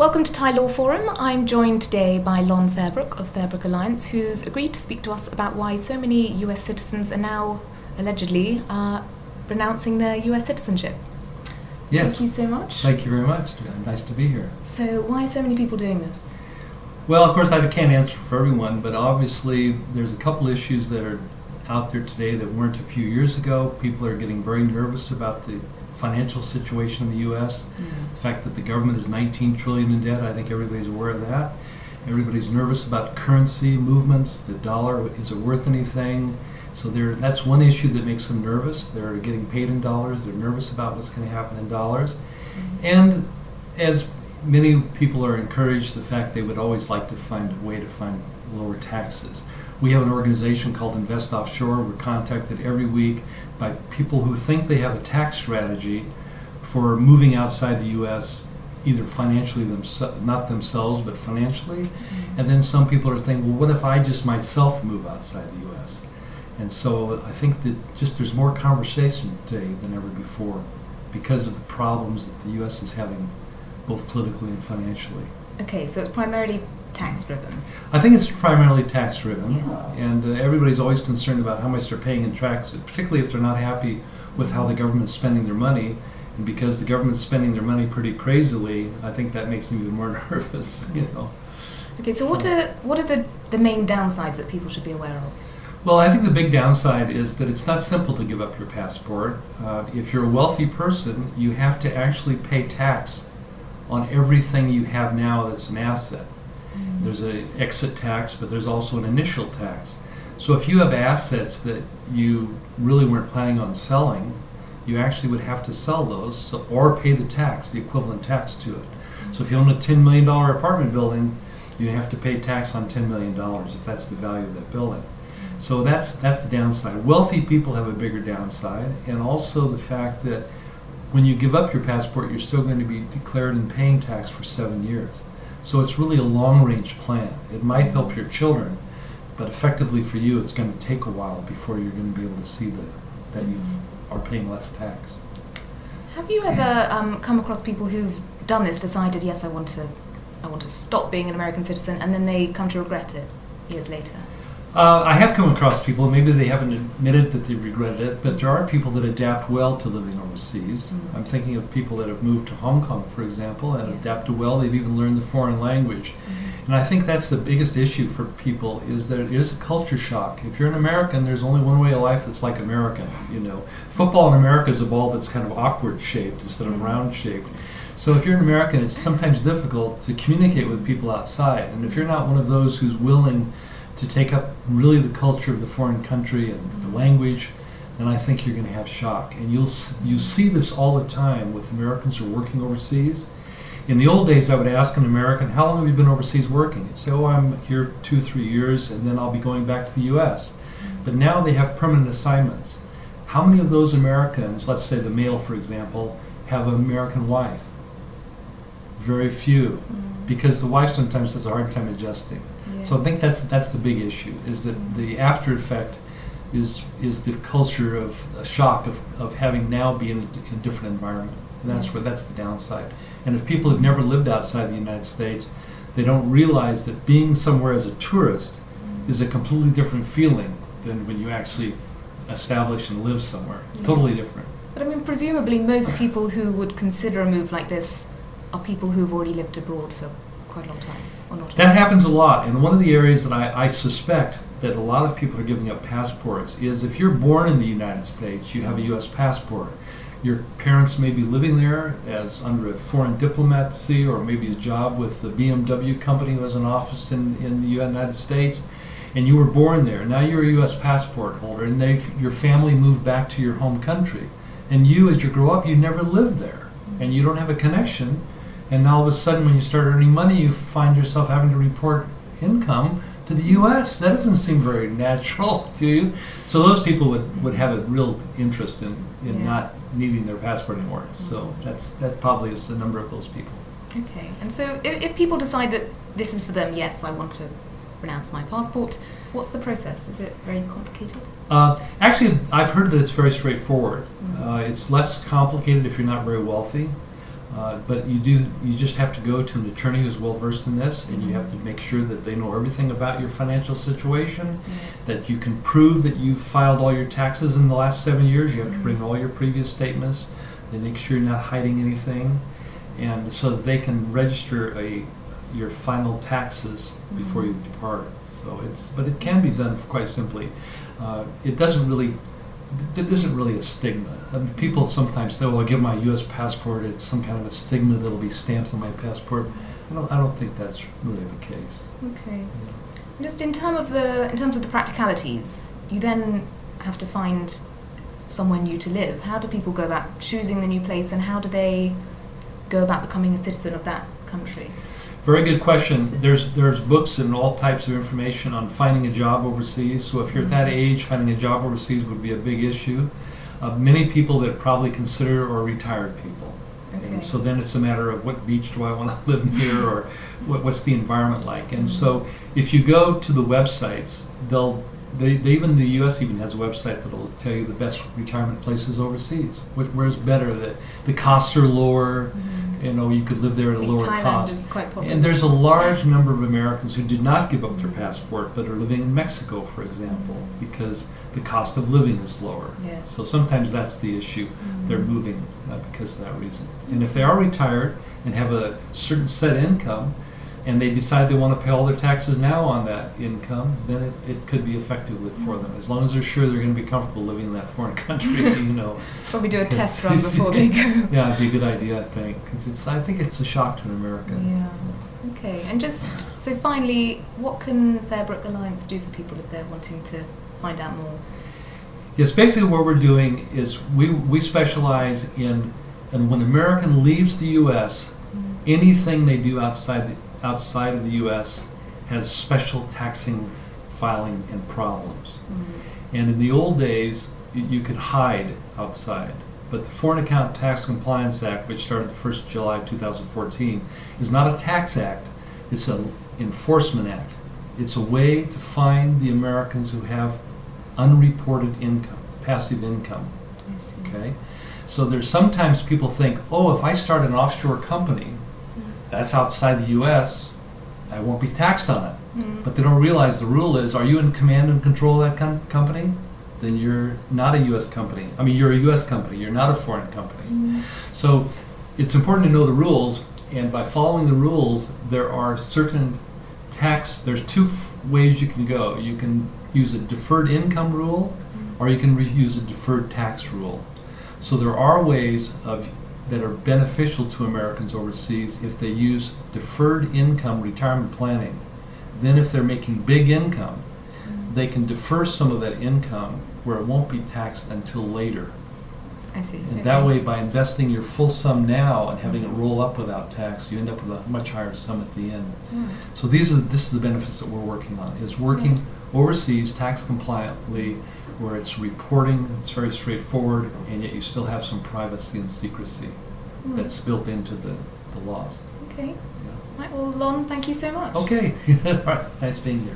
Welcome to ThaiLawForum. I'm joined today by Lon Fairbrook of Fairbrook Alliance, who's agreed to speak to us about why so many US citizens are now, allegedly, renouncing their US citizenship. Yes. Thank you so much. Thank you very much. Nice to be here. So why are so many people doing this? Well, of course, I can't answer for everyone, but obviously there's a couple issues that are out there today that weren't a few years ago. People are getting very nervous about the financial situation in the U.S. The fact that the government is $19 trillion in debt, I think everybody's aware of that. Everybody's nervous about currency movements. The dollar, is it worth anything? So that's one issue that makes them nervous. They're getting paid in dollars. They're nervous about what's going to happen in dollars. And as many people are encouraged, the fact they would always like to find a way to find lower taxes. We have an organization called Invest Offshore. We're contacted every week by people who think they have a tax strategy for moving outside the U.S., either financially, not themselves, but financially. And then some people are thinking, well, what if I just myself move outside the U.S.? And so I think that just there's more conversation today than ever before because of the problems that the U.S. is having, both politically and financially. Okay, so it's primarily tax-driven. I think it's primarily tax-driven, Yes. and everybody's always concerned about how much they're paying in taxes, particularly if they're not happy with how the government's spending their money. And because the government's spending their money pretty crazily, I think that makes them even more nervous. You know. Okay, so what are the main downsides that people should be aware of? Well, I think the big downside is that it's not simple to give up your passport. If you're a wealthy person, you have to actually pay tax on everything you have now that's an asset. There's an exit tax, but there's also an initial tax. So if you have assets that you really weren't planning on selling, you actually would have to sell those or pay the tax, the equivalent tax to it. So if you own a $10 million apartment building, you have to pay tax on $10 million if that's the value of that building. So that's the downside. Wealthy people have a bigger downside, and also the fact that when you give up your passport, you're still going to be declared and paying tax for 7 years. So it's really a long-range plan. It might help your children, but effectively for you, it's going to take a while before you're going to be able to see that you are paying less tax. Have you ever come across people who've done this, decided, yes, I want to stop being an American citizen, and then they come to regret it years later? I have come across people, maybe they haven't admitted that they regretted it, but there are people that adapt well to living overseas. I'm thinking of people that have moved to Hong Kong, for example, and adapted well. They've even learned the foreign language. And I think that's the biggest issue for people, is that it is a culture shock. If you're an American, there's only one way of life that's like American. You know, football in America is a ball that's kind of awkward shaped instead of round shaped. So if you're an American, it's sometimes difficult to communicate with people outside. And if you're not one of those who's willing to take up really the culture of the foreign country and the language, then I think you're going to have shock. And you see this all the time with Americans who are working overseas. In the old days, I would ask an American, how long have you been overseas working? He'd say, oh, I'm here 2-3 years, and then I'll be going back to the U.S. But now they have permanent assignments. How many of those Americans, let's say the male, for example, have an American wife? Very few, because the wife sometimes has a hard time adjusting. So I think that's the big issue, is that the after effect is the culture of a shock of having now been in a different environment. And that's the downside. And if people have never lived outside the United States, they don't realize that being somewhere as a tourist is a completely different feeling than when you actually establish and live somewhere. It's totally different. But I mean, presumably most people who would consider a move like this are people who've already lived abroad for quite a long time, or not? That happens a lot, and one of the areas that I suspect that a lot of people are giving up passports is if you're born in the United States, you have a U.S. passport. Your parents may be living there as under a foreign diplomacy, or maybe a job with the BMW company who has an office in the United States, and you were born there. Now you're a U.S. passport holder, and your family moved back to your home country. And you, as you grow up, you never lived there, and you don't have a connection. And now all of a sudden, when you start earning money, you find yourself having to report income to the U.S. That doesn't seem very natural to you. So those people would have a real interest in not needing their passport anymore. So that probably is the number of those people. Okay. And so if people decide that this is for them, yes, I want to renounce my passport, what's the process? Is it very complicated? Actually, I've heard that it's very straightforward. It's less complicated if you're not very wealthy. But you just have to go to an attorney who's well versed in this, and you have to make sure that they know everything about your financial situation, that you can prove that you've filed all your taxes in the last 7 years. You have to bring all your previous statements. They make sure you're not hiding anything, and so that they can register your final taxes before you depart. So but it can be done quite simply. It isn't really a stigma. I mean, people sometimes say, "Well, I'll give my U.S. passport. It's some kind of a stigma that'll be stamped on my passport." I don't think that's really the case. Okay. Just in terms of the practicalities, you then have to find somewhere new to live. How do people go about choosing the new place, and how do they go about becoming a citizen of that country? Very good question. There's books and all types of information on finding a job overseas. So if you're at that age, finding a job overseas would be a big issue. Many people that probably consider are retired people. Okay. And so then it's a matter of what beach do I want to live near, or what's the environment like. And so if you go to the websites, even the U.S. even has a website that'll tell you the best retirement places overseas. Where's better? The costs are lower. You could live there at a lower Thailand cost. is quite popular. And there's a large number of Americans who did not give up their passport but are living in Mexico, for example, because the cost of living is lower. Yes. So sometimes that's the issue. They're moving because of that reason. And if they are retired and have a certain set income, and they decide they want to pay all their taxes now on that income, then it could be effective for them, as long as they're sure they're going to be comfortable living in that foreign country. Probably do a test run before they go. Yeah, it'd be a good idea, I think, because I think it's a shock to an American. Yeah. Okay. And just so finally, what can Fairbrook Alliance do for people if they're wanting to find out more? Yes, basically what we're doing is we specialize in, and when an American leaves the U.S., anything they do outside of the U.S. has special taxing, filing, and problems. And in the old days, you could hide outside. But the Foreign Account Tax Compliance Act, which started the 1st of July 2014, is not a tax act. It's an enforcement act. It's a way to find the Americans who have unreported income, passive income. I see. Okay? So there's sometimes people think, oh, if I start an offshore company, that's outside the U.S., I won't be taxed on it. But they don't realize the rule is, are you in command and control of that company? Then you're not a U.S. company. I mean, you're a U.S. company. You're not a foreign company. So it's important to know the rules, and by following the rules, there are certain there's two ways you can go. You can use a deferred income rule, or you can use a deferred tax rule. So there are ways that are beneficial to Americans overseas if they use deferred income retirement planning. Then if they're making big income, they can defer some of that income where it won't be taxed until later. I see. And that way, by investing your full sum now and having it roll up without tax, you end up with a much higher sum at the end. So this is the benefits that we're working on, is working overseas tax compliantly, where it's reporting, it's very straightforward, and yet you still have some privacy and secrecy that's built into the laws. Okay. Right, well, Lon, thank you so much. Okay. All right. Nice being here.